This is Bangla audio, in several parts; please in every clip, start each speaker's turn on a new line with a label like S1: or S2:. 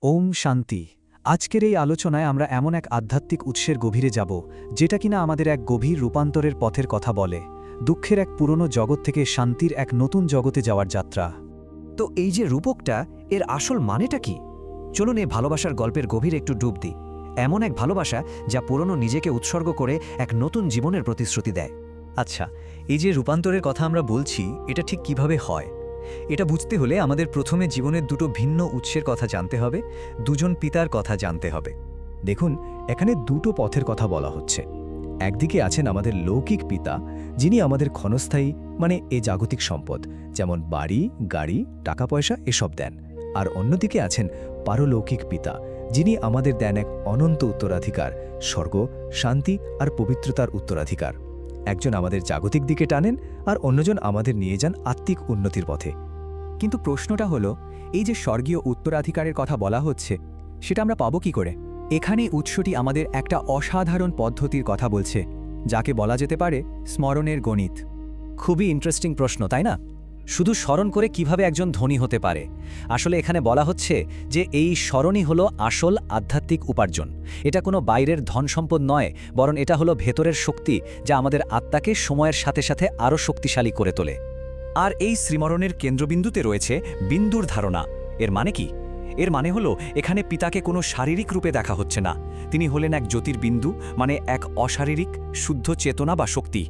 S1: ওম শান্তি। আজকের এই আলোচনায় আমরা এমন এক আধ্যাত্মিক উৎসের গভীরে যাব যেটা কিনা আমাদের এক গভীর রূপান্তরের পথের কথা বলে, দুঃখের এক পুরনো জগৎ থেকে শান্তির এক নতুন জগতে যাওয়ার যাত্রা।
S2: তো এই যে রূপকটা, এর আসল মানেটা কি? চলুন এই ভালোবাসার গল্পের গভীর একটু ডুব দিই। এমন এক ভালোবাসা যা পুরনো নিজেকে উৎসর্গ করে এক নতুন জীবনের প্রতিশ্রুতি দেয়।
S3: আচ্ছা, এই যে রূপান্তরের কথা আমরা বলছি, এটা ঠিক কিভাবে হয়? এটা বুঝতে হলে আমাদের প্রথমে জীবনের দুটো ভিন্ন উৎসের কথা জানতে হবে, দুজন পিতার কথা জানতে হবে।
S4: দেখুন, এখানে দুটো পথের কথা বলা হচ্ছে। একদিকে আছেন আমাদের লৌকিক পিতা, যিনি আমাদের ক্ষণস্থায়ী এ জাগতিক সম্পদ, যেমন বাড়ি, গাড়ি, টাকা পয়সা এসব দেন। আর অন্যদিকে আছেন পারলৌকিক পিতা, যিনি আমাদের দেন এক অনন্ত উত্তরাধিকার, স্বর্গ, শান্তি আর পবিত্রতার উত্তরাধিকার। একজন আমাদের জাগতিক দিকে টানেন আর অন্যজন আমাদের নিয়ে যান আত্মিক উন্নতির পথে।
S5: কিন্তু প্রশ্নটা হলো, এই যে স্বর্গীয় উত্তরাধিকারের কথা বলা হচ্ছে, সেটা আমরা পাবো কি করে? এখানেই উৎসটি আমাদের একটা অসাধারণ পদ্ধতির কথা বলছে, যাকে বলা যেতে পারে স্মরণের গণিত।
S2: খুবই ইন্টারেস্টিং প্রশ্ন, তাই না? শুধু স্মরণ করে কিভাবে একজন ধনী হতে পারে? আসলে এখানে বলা হচ্ছে যে এই স্মরণই হলো আসল আধ্যাত্মিক উপার্জন। এটা কোনো বাইরের ধন সম্পদ নয়, বরং এটা হলো ভেতরের শক্তি, যা আমাদের আত্মাকে সময়ের সাথে সাথে আরও শক্তিশালী করে তোলে।
S6: আর এই স্মরণের কেন্দ্রবিন্দুতে রয়েছে বিন্দুর ধারণা। এর মানে কি? এর মানে হলো এখানে পিতাকে কোনো শারীরিক রূপে দেখা হচ্ছে না। তিনি হলেন এক জ্যোতির্বিন্দু, মানে এক অশারীরিক শুদ্ধ চেতনা বা শক্তি।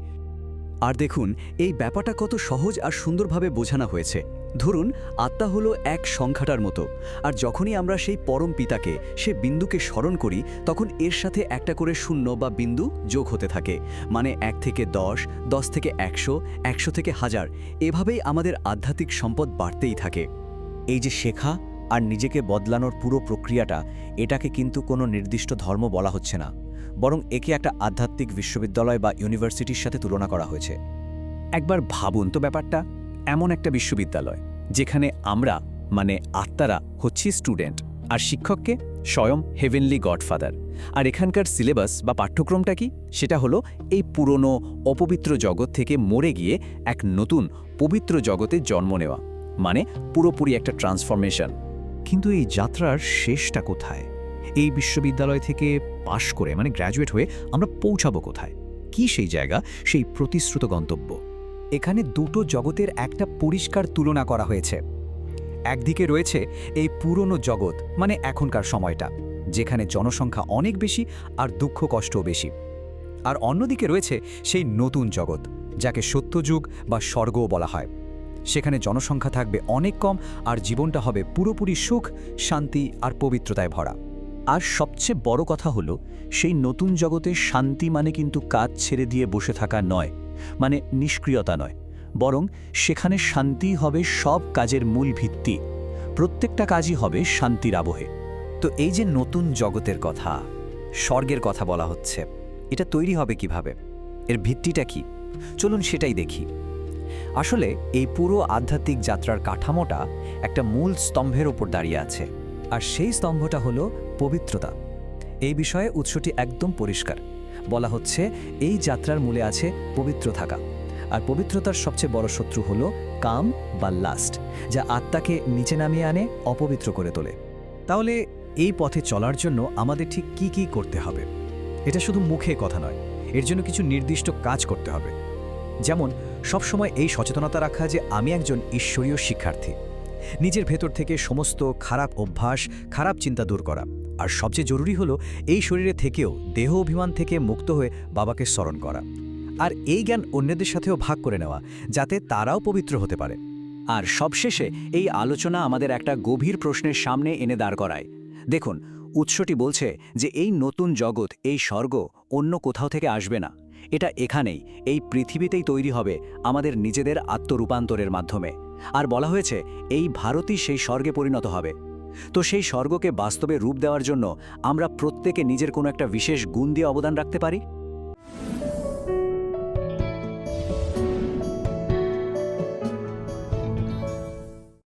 S7: আর দেখুন, এই ব্যাপারটা কত সহজ আর সুন্দরভাবে বোঝানো হয়েছে। ধরুন, আত্মা হলো এক সংখ্যাটার মতো, আর যখনই আমরা সেই পরম পিতাকে, সে বিন্দুকে স্মরণ করি, তখন এর সাথে একটা করে শূন্য বা বিন্দু যোগ হতে থাকে। মানে 1 থেকে 10, 10 থেকে 100, 100 থেকে 1000, এভাবেই আমাদের আধ্যাত্মিক সম্পদ বাড়তেই থাকে।
S8: এই যে শেখা আর নিজেকে বদলানোর পুরো প্রক্রিয়াটা, এটাকে কিন্তু কোনো নির্দিষ্ট ধর্ম বলা হচ্ছে না, বরং একে একটা আধ্যাত্মিক বিশ্ববিদ্যালয় বা ইউনিভার্সিটির সাথে তুলনা করা হয়েছে।
S6: একবার ভাবুন তো ব্যাপারটা, এমন একটা বিশ্ববিদ্যালয় যেখানে আমরা আত্মারা হচ্ছি স্টুডেন্ট, আর শিক্ষককে স্বয়ং হেভেনলি গডফাদার। আর এখানকার সিলেবাস বা পাঠ্যক্রমটা কি? সেটা হলো এই পুরনো অপবিত্র জগৎ থেকে মরে গিয়ে এক নতুন পবিত্র জগতে জন্ম নেওয়া, মানে পুরোপুরি একটা ট্রান্সফরমেশন।
S4: কিন্তু এই যাত্রার শেষটা কোথায়? এই বিশ্ববিদ্যালয় থেকে পাশ করে গ্র্যাজুয়েট হয়ে আমরা পৌঁছাবো কোথায়? কি সেই জায়গা, সেই প্রতিশ্রুত গন্তব্য?
S5: এখানে দুটো জগতের একটা পরিষ্কার তুলনা করা হয়েছে। একদিকে রয়েছে এই পুরনো জগৎ, এখনকার সময়টা, যেখানে জনসংখ্যা অনেক বেশি আর দুঃখ কষ্টও বেশি। আর অন্যদিকে রয়েছে সেই নতুন জগৎ, যাকে সত্যযুগ বা স্বর্গও বলা হয়। সেখানে জনসংখ্যা থাকবে অনেক কম আর জীবনটা হবে পুরোপুরি সুখ, শান্তি আর পবিত্রতায় ভরা।
S8: আর সবচেয়ে বড় কথা হলো, সেই নতুন জগতে শান্তি কিন্তু কাজ ছেড়ে দিয়ে বসে থাকা নয়, নিষ্ক্রিয়তা নয়, বরং সেখানে শান্তি হবে সব কাজের মূল ভিত্তি। প্রত্যেকটা কাজই হবে শান্তির আবহে।
S2: তো এই যে নতুন জগতের কথা, স্বর্গের কথা বলা হচ্ছে, এটা তৈরি হবে কিভাবে? এর ভিত্তিটা কি? চলুন সেটাই দেখি। আসলে এই পুরো আধ্যাত্মিক যাত্রার কাঠামোটা একটা মূল স্তম্ভের ওপর দাঁড়িয়ে আছে, আর সেই স্তম্ভটা হলো পবিত্রতা। এই বিষয়ে উৎসটি একদম পরিষ্কার। বলা হচ্ছে এই যাত্রার মূলে আছে পবিত্র থাকা, আর পবিত্রতার সবচেয়ে বড় শত্রু হলো কাম বা লাস্ট, যা আত্মাকে নিচে নামিয়ে আনে, অপবিত্র করে তোলে।
S1: তাহলে এই পথে চলার জন্য আমাদের ঠিক কি কি করতে হবে? এটা শুধু মুখে কথা নয়, এর জন্য কিছু নির্দিষ্ট কাজ করতে হবে। যেমন সবসময় এই সচেতনতা রাখা যে আমি একজন ঈশ্বরীয় শিক্ষার্থী, নিজের ভেতর থেকে সমস্ত খারাপ অভ্যাস, খারাপ চিন্তা দূর করা, আর সবচেয়ে জরুরি হলো এই শরীরে থেকেও দেহ অভিমান থেকে মুক্ত হয়ে বাবাকে স্মরণ করা, আর এই জ্ঞান অন্যদের সাথেও ভাগ করে নেওয়া, যাতে তারাও পবিত্র হতে পারে।
S6: আর সবশেষে এই আলোচনা আমাদের একটা গভীর প্রশ্নের সামনে এনে দাঁড় করায়। দেখুন, উৎসটি বলছে যে এই নতুন জগৎ, এই স্বর্গ অন্য কোথাও থেকে আসবে না। এটা এখানেই, এই পৃথিবীতেই তৈরি হবে আমাদের নিজেদের আত্মরূপান্তরের মাধ্যমে। আর বলা হয়েছে এই ভারতই সেই স্বর্গে পরিণত হবে। তো সেই স্বর্গকে বাস্তবে রূপ দেওয়ার জন্য আমরা প্রত্যেকে নিজের কোনো একটা বিশেষ গুণ দিয়ে অবদান রাখতে পারি।